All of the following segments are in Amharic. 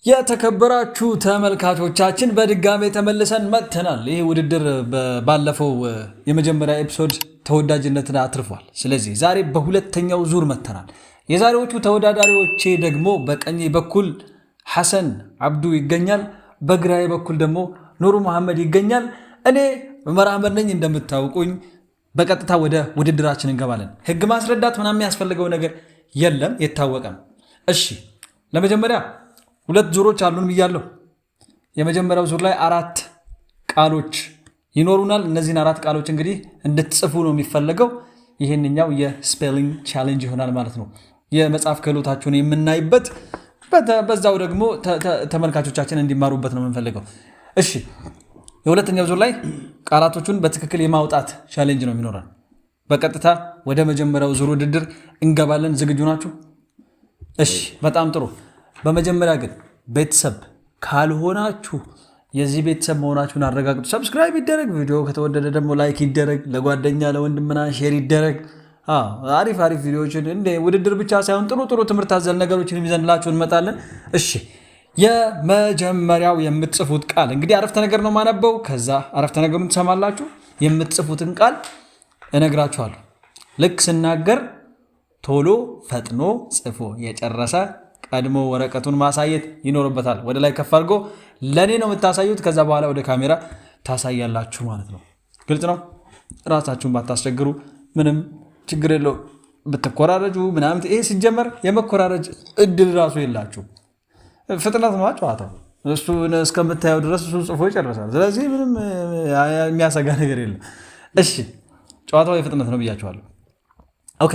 የተከበራችሁ ተመልካቾቻችን በድጋሜ ተመልሰን መጥተናል። ይህ ውድድር ባለፈው የመጀመሪያ ኤፒሶድ ተወዳጅነትን አትርፏል። ስለዚህ ዛሬ በሁለተኛው ዙር መጥተናል። የዛሬዎቹ ተወዳዳሪዎቼ ደግሞ በቀኝ በኩል ሐሰን አብዱ ይገኛል፣ በግራዬ በኩል ደግሞ ኑሩ መሐመድ ይገኛል። እኔ ዑመር አህመድ ነኝ። እንደምታውቁኝ በቀጥታ ወደ ውድድራችን እንገባለን። ህግ ማስረዳት ምናምን የሚያስፈልገው ነገር የለም፣ የታወቀ ነው። እሺ ለመጀመሪያ ሁለት ዙሮች አሉን ብያለሁ። የመጀመሪያው ዙር ላይ 4 ቃሎች ይኖሩናል። እነዚህን 4 ቃሎች እንግዲህ እንድትጽፉ ነው የሚፈለገው። ይህንኛው የስፔሊንግ ቻሌንጅ ይሆናል ማለት ነው። የመጻፍ ክህሎታችሁን የምናይበት፣ በዛው ደግሞ ተመልካቾቻችን እንዲማሩበት ነው የምንፈልገው። እሺ የሁለተኛው ዙር ላይ ቃላቶቹን በትክክል የማውጣት ቻሌንጅ ነው የሚኖረን። በቀጥታ ወደ መጀመሪያው ዙር ውድድር እንገባለን። ዝግጁ ናችሁ? እሺ በጣም ጥሩ። በመጀመሪያ ግን ቤተሰብ ካልሆናችሁ የዚህ ቤተሰብ መሆናችሁን አረጋግጡ። ሰብስክራይብ ይደረግ፣ ቪዲዮ ከተወደደ ደግሞ ላይክ ይደረግ፣ ለጓደኛ ለወንድምና ሼር ይደረግ። አሪፍ ቪዲዮዎችን እንደ ውድድር ብቻ ሳይሆን ጥሩ ትምህርት አዘል ነገሮችን ይዘንላችሁ እንመጣለን። እሺ የመጀመሪያው የምትጽፉት ቃል እንግዲህ አረፍተ ነገር ነው ማነበው። ከዛ አረፍተ ነገሩን ትሰማላችሁ። የምትጽፉትን ቃል እነግራችኋለሁ። ልክ ስናገር ቶሎ ፈጥኖ ጽፎ የጨረሰ ቀድሞ ወረቀቱን ማሳየት ይኖርበታል። ወደ ላይ ከፍ አድርጎ ለኔ ነው የምታሳዩት። ከዛ በኋላ ወደ ካሜራ ታሳያላችሁ ማለት ነው። ግልጽ ነው። ራሳችሁን ባታስቸግሩ ምንም ችግር የለው። ብትኮራረጁ ምናምን ይሄ ሲጀመር የመኮራረጅ እድል ራሱ የላችሁ። ፍጥነት ነው ጨዋታው። እሱ እስከምታየው ድረስ እሱ ጽፎ ይጨርሳል። ስለዚህ ምንም የሚያሰጋ ነገር የለም። እሺ ጨዋታው የፍጥነት ነው ብያችኋለሁ። ኦኬ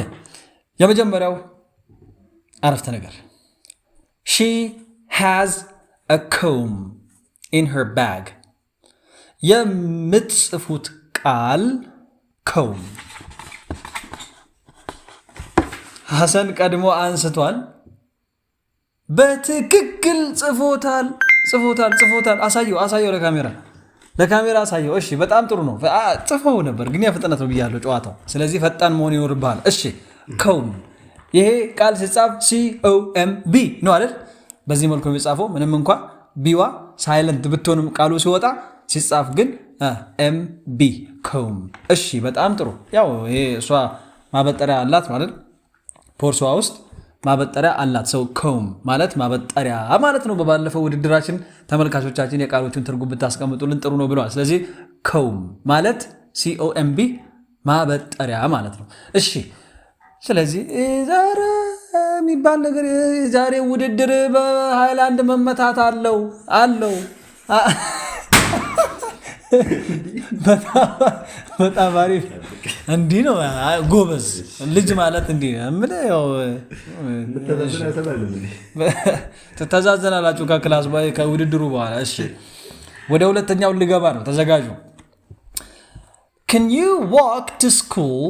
የመጀመሪያው አረፍተ ነገር She has a comb in her bag. የምትጽፉት ቃል comb። ሐሰን ቀድሞ አንስቷል። በትክክል ጽፎታል። አሳየው ለካሜራ አሳየው። እሺ በጣም ጥሩ ነው። ጽፈው ነበር ግን የፍጥነት ነው ብያለሁ ጨዋታው። ስለዚህ ፈጣን መሆን ይኖርብሃል። እሺ comb ይሄ ቃል ሲጻፍ COMB ነው አይደል? በዚህ መልኩ የሚጻፈው ምንም እንኳ ቢዋ ሳይለንት ብትሆንም ቃሉ ሲወጣ ሲጻፍ ግን MB comb። እሺ በጣም ጥሩ። ያው ይሄ እሷ ማበጠሪያ አላት ማለት ፖርሷ ውስጥ ማበጠሪያ አላት። ሰው comb ማለት ማበጠሪያ ማለት ነው። በባለፈው ውድድራችን ተመልካቾቻችን የቃሎቹን ትርጉም ብታስቀምጡልን ጥሩ ነው ብለዋል። ስለዚህ comb ማለት COMB ማበጠሪያ ማለት ነው። እሺ ስለዚህ ዛሬ የሚባል ነገር ዛሬ ውድድር በሃይላንድ መመታት አለው። በጣም አሪፍ። እንዲህ ነው ጎበዝ ልጅ ማለት እንዲህ ትተዛዘናላችሁ ከክላስ ከውድድሩ በኋላ። እሺ ወደ ሁለተኛው ልገባ ነው። ተዘጋጁ። Can you walk to school?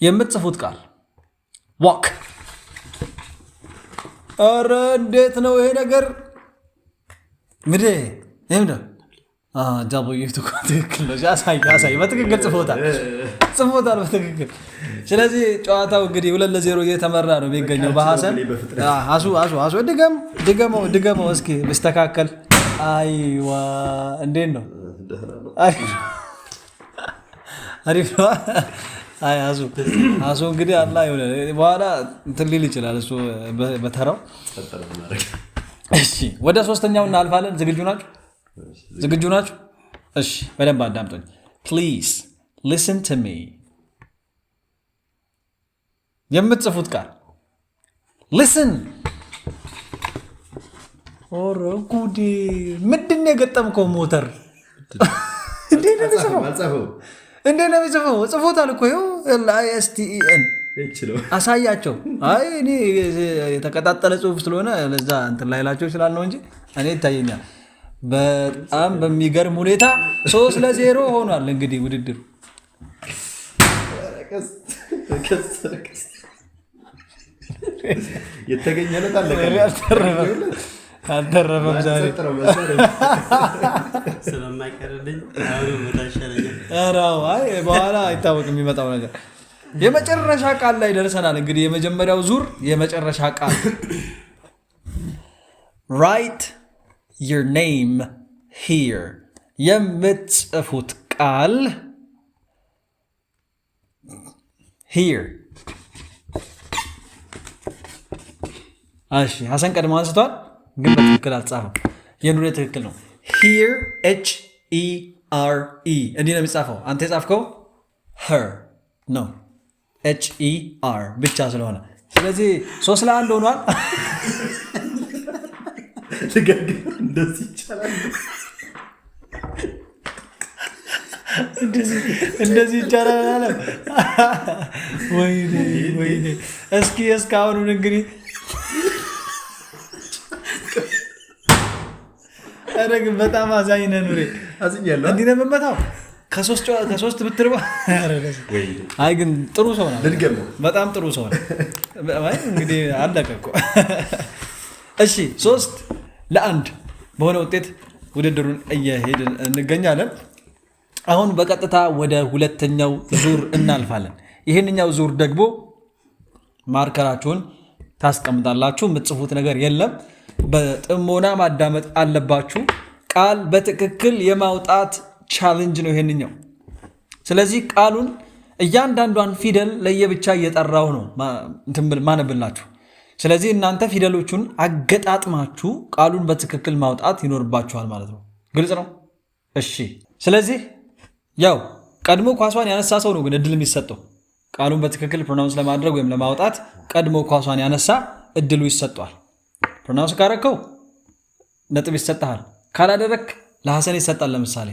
የምትጽፉት ቃል walk። ኧረ እንዴት ነው ይሄ ነገር? ትክክል ነው። አሳይ በትክክል ጽፎታል በትክክል። ስለዚህ ጨዋታው እንግዲህ 2-0 እየተመራ ነው የሚገኘው በሐሰን። አሱ ድገመው እስኪ ብስተካከል። አይዋ እንዴት ነው? አሪፍ ነው። አሱ እንግዲህ አላ ይሆነ በኋላ እንትን ሊል ይችላል እሱ በተራው። እሺ ወደ ሶስተኛው እናልፋለን። ዝግጁ ናችሁ? እሺ በደንብ አዳምጡኝ። Please listen to me። የምትጽፉት ቃል listen። ኦሮ ጉዲ ምንድን ነው የገጠምከው? ሞተር እንዴት ነው የሚጽፈው? ጽፎታል እኮ ይኸው LISTEN አሳያቸው። አይ እኔ የተቀጣጠለ ጽሁፍ ስለሆነ ለዛ እንትን ላይላቸው ይችላል ነው እንጂ እኔ ይታየኛል። በጣም በሚገርም ሁኔታ 3-0 ሆኗል። እንግዲህ ውድድሩ የተገኘለት አልተረፈም ዛሬ ስለማይቀርልኝ በኋላ አይታወቅም የሚመጣው ነገር። የመጨረሻ ቃል ላይ ደርሰናል። እንግዲህ የመጀመሪያው ዙር የመጨረሻ ቃል write your name here. የምትጽፉት ቃል here. እሺ ሐሰን ቀድሞ አንስቷል ግን በትክክል አልጻፈም። የኑሬ ትክክል ነው። here H-E-R-E እንዲህ ነው የሚጻፈው። አንተ የጻፍከው her ነው H-E-R ብቻ ስለሆነ ስለዚህ 3-1 ሆኗል። እንደዚህ ይቻላል እንደዚህ ይቻላል አለ። ወይኔ እስኪ እስካሁን እንግዲህ አረግ በጣም አዛኝ ነህ ኑሬ። አዝኛለሁ። እንዲህ ነው የምመታው ከሶስት ብትርባ። አይ ግን ጥሩ ሰው ነው። በጣም ጥሩ ሰው ነው። እንግዲህ አለቀ እኮ። እሺ 3-1 በሆነ ውጤት ውድድሩን እየሄድን እንገኛለን። አሁን በቀጥታ ወደ ሁለተኛው ዙር እናልፋለን። ይህንኛው ዙር ደግሞ ማርከራችሁን ታስቀምጣላችሁ። የምትጽፉት ነገር የለም። በጥሞና ማዳመጥ አለባችሁ። ቃል በትክክል የማውጣት ቻሌንጅ ነው ይሄንኛው። ስለዚህ ቃሉን እያንዳንዷን ፊደል ለየብቻ እየጠራው ነው ማነብላችሁ። ስለዚህ እናንተ ፊደሎቹን አገጣጥማችሁ ቃሉን በትክክል ማውጣት ይኖርባችኋል ማለት ነው። ግልጽ ነው? እሺ። ስለዚህ ያው ቀድሞ ኳሷን ያነሳ ሰው ነው ግን እድል የሚሰጠው። ቃሉን በትክክል ፕሮናውንስ ለማድረግ ወይም ለማውጣት ቀድሞ ኳሷን ያነሳ እድሉ ይሰጠዋል። ፕሮናውንስ ካረከው ነጥብ ይሰጥሃል። ካላደረክ ለሐሰን ይሰጣል። ለምሳሌ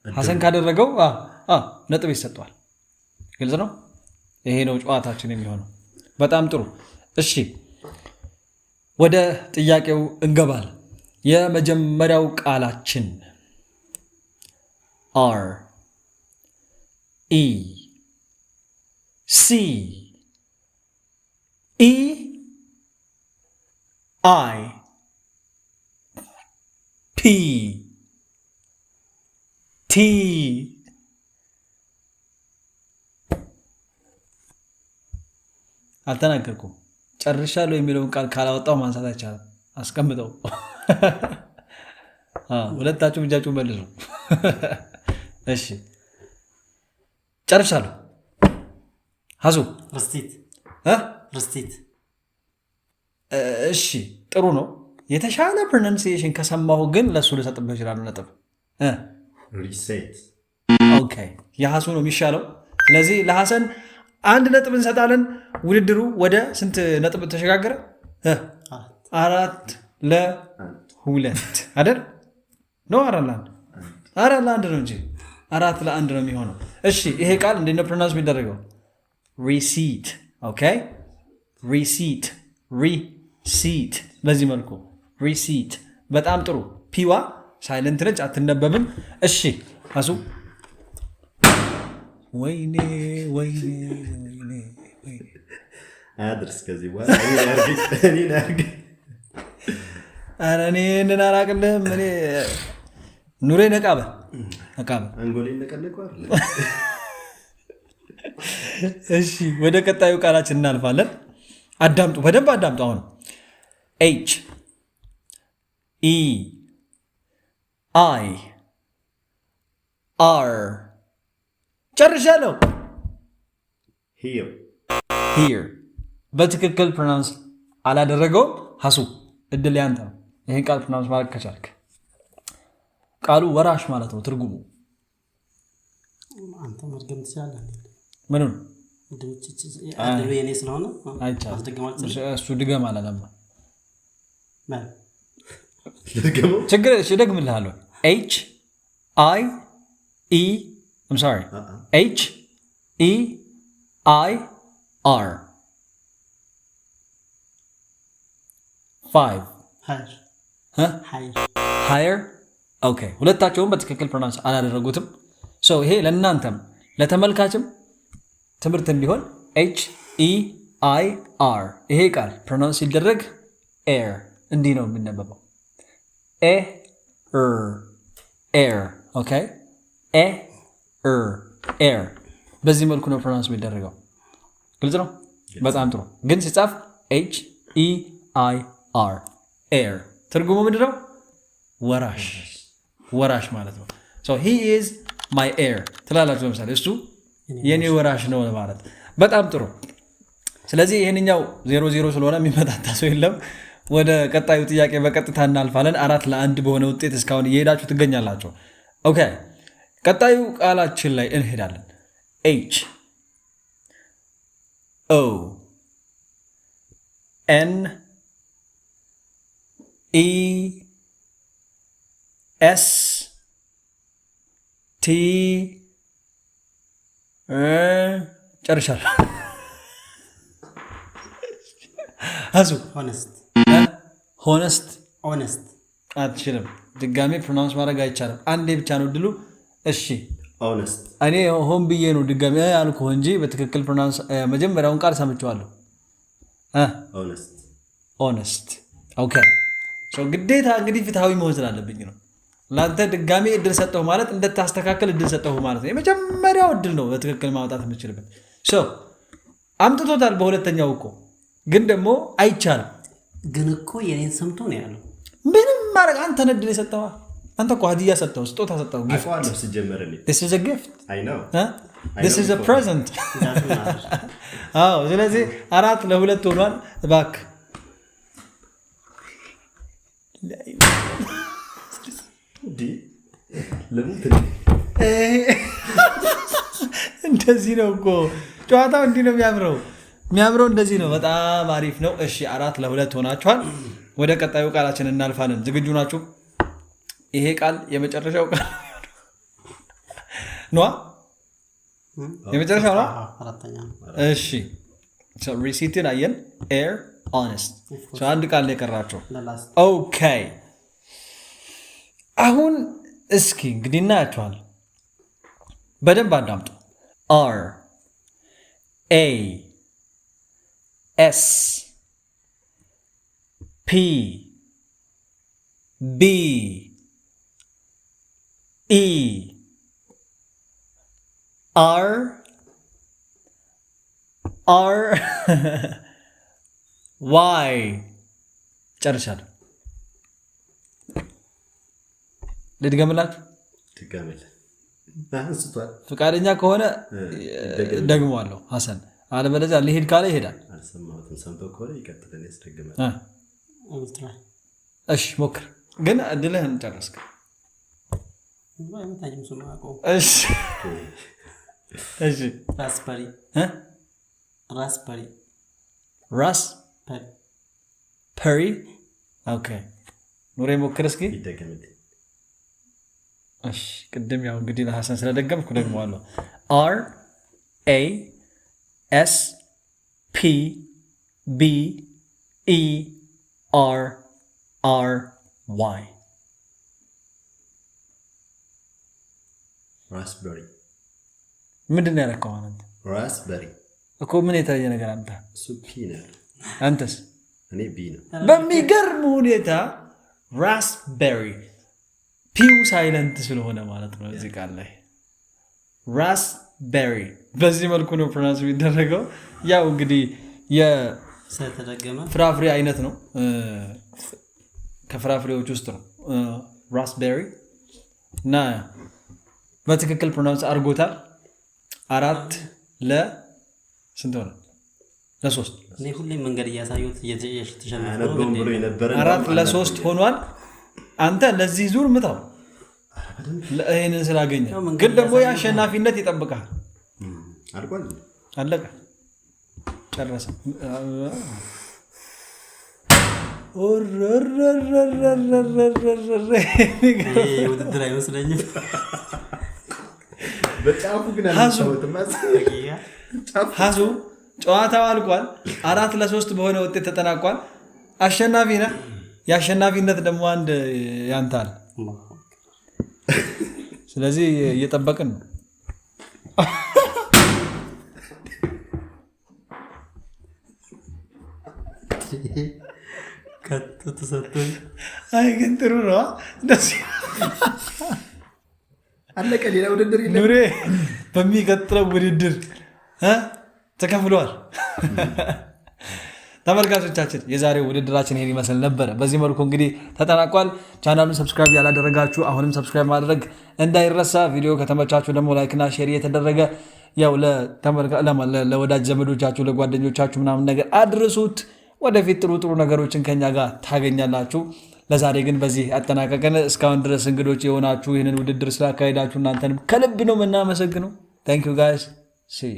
ሐሰን ካደረገው ነጥብ ይሰጠዋል። ግልጽ ነው? ይሄ ነው ጨዋታችን የሚሆነው። በጣም ጥሩ። እሺ ወደ ጥያቄው እንገባል። የመጀመሪያው ቃላችን R E C E I P T አልተናገርኩም። ጨርሻለሁ የሚለውን ቃል ካላወጣው ማንሳት አይቻልም። አስቀምጠው። ሁለታችሁም እጃችሁን መልሱ። እሺ ጨርሻለሁ። ሀሱ ርስቲት። እሺ ጥሩ ነው። የተሻለ ፕሮናንሲዬሽን ከሰማሁ ግን ለሱ ልሰጥብህ እችላለሁ ነጥብ። ሪሴት። ኦኬ የሐሱ ነው የሚሻለው። ስለዚህ ለሐሰን 1 ነጥብ እንሰጣለን። ውድድሩ ወደ ስንት ነጥብ ተሸጋገረ? 4-2 አይደል? ነው 4-1 ነው እንጂ 4-1 ነው የሚሆነው። እሺ ይሄ ቃል እንዴት ነው ፕሮናንስ የሚደረገው? ሪሲት። ኦኬ ሪሲት በዚህ መልኩ ሪሲት። በጣም ጥሩ። ፒዋ ሳይለንት ነች፣ አትነበብም። እሺ አሱ ወይኔ አድርስ ከዚህ በኋላ እኔ እንን አላቅልህም። እኔ ኑሬ ነቃበል አንጎሌ ነቀለቁ አይደል? እሺ ወደ ቀጣዩ ቃላችን እናልፋለን። አዳምጡ፣ በደንብ አዳምጡ። አሁን H E I R ጨርሻለሁ። here በትክክል ፕሮናንስ አላደረገውም። ሀሱ እድል ያንተ ነው። ይህን ቃል ፕሮናንስ ማድረግ ከቻልክ። ቃሉ ወራሽ ማለት ነው ትርጉሙ። አንተ መድገም ትችላለህ። ምኑን? የኔ ስለሆነ እሱ ድገም አላለማ። ችግር እደግምልሃለሁ። H I E I'm sorry H E I R 5 higher ኦኬ። ሁለታቸውም በትክክል ፕሮናንስ አላደረጉትም። ይሄ ለእናንተም ለተመልካችም ትምህርት እንዲሆን HEIR ይሄ ቃል ፕሮናንስ ሲደረግ ኤር እንዲህ ነው የሚነበበው። ኤር ኦኬ ኤር በዚህ መልኩ ነው ፕሮናንስ የሚደረገው። ግልጽ ነው? በጣም ጥሩ። ግን ሲጻፍ HEIR ኤር ትርጉሙ ምንድነው? ወራሽ ማለት ነው። so he is my heir ትላላችሁ። ለምሳሌ እሱ የኔ ወራሽ ነው ማለት። በጣም ጥሩ። ስለዚህ ይሄንኛው 0-0 ስለሆነ የሚመጣጣ ሰው የለም። ወደ ቀጣዩ ጥያቄ በቀጥታ እናልፋለን። 4-1 በሆነ ውጤት እስካሁን እየሄዳችሁ ትገኛላችሁ። ኦኬ ቀጣዩ ቃላችን ላይ እንሄዳለን። H O N E S T ጨርሻለሁ። አዙ ሆነስት አትችልም። ድጋሜ ፕሮናውንስ ማድረግ አይቻልም። አንዴ ብቻ ነው ድሉ። እሺ እኔ ሆን ብዬ ነው ድጋሜ ያልኩህ እንጂ በትክክል ፕሮናውንስ መጀመሪያውን ቃል ሰምቼዋለሁ። ሆነስት ኦኬ። ግዴታ እንግዲህ ፍትሃዊ መሆን ስላለብኝ ነው ለአንተ ድጋሜ እድል ሰጠሁ ማለት እንደታስተካከል እድል ሰጠሁ ማለት ነው። የመጀመሪያው እድል ነው በትክክል ማውጣት የምችልበት። አምጥቶታል በሁለተኛው እኮ ግን ደግሞ አይቻልም። ግን እኮ የኔን ሰምቶ ነው ያለው። ምንም ማድረግ አንተ እድል የሰጠዋ አንተ እኮ ሀዲያ ሰጠው፣ ስጦታ ሰጠው። This is a gift. This is a present. ስለዚህ 4-2 ሆኗል። እባክህ እንደዚህ ነው እኮ ጨዋታው። እንዲህ ነው የሚያምረው እንደዚህ ነው። በጣም አሪፍ ነው። እሺ 4-2 ሆናችኋል። ወደ ቀጣዩ ቃላችን እናልፋለን። ዝግጁ ናችሁ? ይሄ ቃል የመጨረሻው ቃል ነው። የመጨረሻው ነው። እሺ ሪሲትን አየን። ኤር ሆነስት አንድ ቃል ላይ ቀራቸው። ኦኬ አሁን እስኪ እንግዲህ እናያቸዋል። በደንብ አዳምጡ። R A S P B E R Y ጨርሻለሁ። ልድገምላችሁ? ፍቃደኛ ከሆነ ደግመዋለሁ ሐሰን፣ አለበለዚያ ሊሄድ ካለ ይሄዳል። እሺ ሞክር፣ ግን እድልህን ጨረስክ። እሺ ራስፐሪ ኦኬ። ኑሬ ሞክር እስኪ። እሺ ቅድም ያው እንግዲህ ለሐሰን ስለደገምኩ ደግመዋለሁ። R A S P B E R R Y ራስበሪ። ምንድን ነው ያደረከው አንተ? ራስበሪ እኮ ምን የተለየ ነገር አንተ? እሱ ፒ ነው። አንተስ? እኔ ቢ ነው። በሚገርም ሁኔታ ራስበሪ ፒው ሳይለንት ስለሆነ ማለት ነው እዚህ ቃል ላይ ራስበሪ። በዚህ መልኩ ነው ፕሮናንስ የሚደረገው። ያው እንግዲህ የፍራፍሬ አይነት ነው፣ ከፍራፍሬዎች ውስጥ ነው ራስበሪ እና በትክክል ፕሮናንስ አድርጎታል። 4-3 እኔ ሁሌ መንገድ እያሳዩት ነበር። 4-3 ሆኗል። አንተ ለዚህ ዙር ምታው ይሄንን ስላገኘ፣ ግን ደግሞ የአሸናፊነት ይጠብቃል። አለቀ፣ ጨረሰ። ውድድር አይመስለኝም። ሀሱ ጨዋታው አልቋል። 4-3 በሆነ ውጤት ተጠናቋል። አሸናፊ ነህ። የአሸናፊነት ደግሞ አንድ ያንታል። ስለዚህ እየጠበቅን ነው። አይ ግን ጥሩ ነው። አለቀ። ሌላ ውድድር ኑሬ በሚቀጥለው ውድድር ተከፍሏል። ተመልካቾቻችን የዛሬው ውድድራችን ይሄን ይመስል ነበረ። በዚህ መልኩ እንግዲህ ተጠናቋል። ቻናሉን ሰብስክራይብ ያላደረጋችሁ አሁንም ሰብስክራይብ ማድረግ እንዳይረሳ። ቪዲዮ ከተመቻችሁ ደግሞ ላይክና ሼር እየተደረገ ያው ለወዳጅ ዘመዶቻችሁ ለጓደኞቻችሁ ምናምን ነገር አድርሱት። ወደፊት ጥሩ ጥሩ ነገሮችን ከኛ ጋር ታገኛላችሁ። ለዛሬ ግን በዚህ አጠናቀቀን። እስካሁን ድረስ እንግዶች የሆናችሁ ይህንን ውድድር ስላካሄዳችሁ እናንተንም ከልብ ነው የምናመሰግነው። ታንክ ዩ ጋይስ ሲ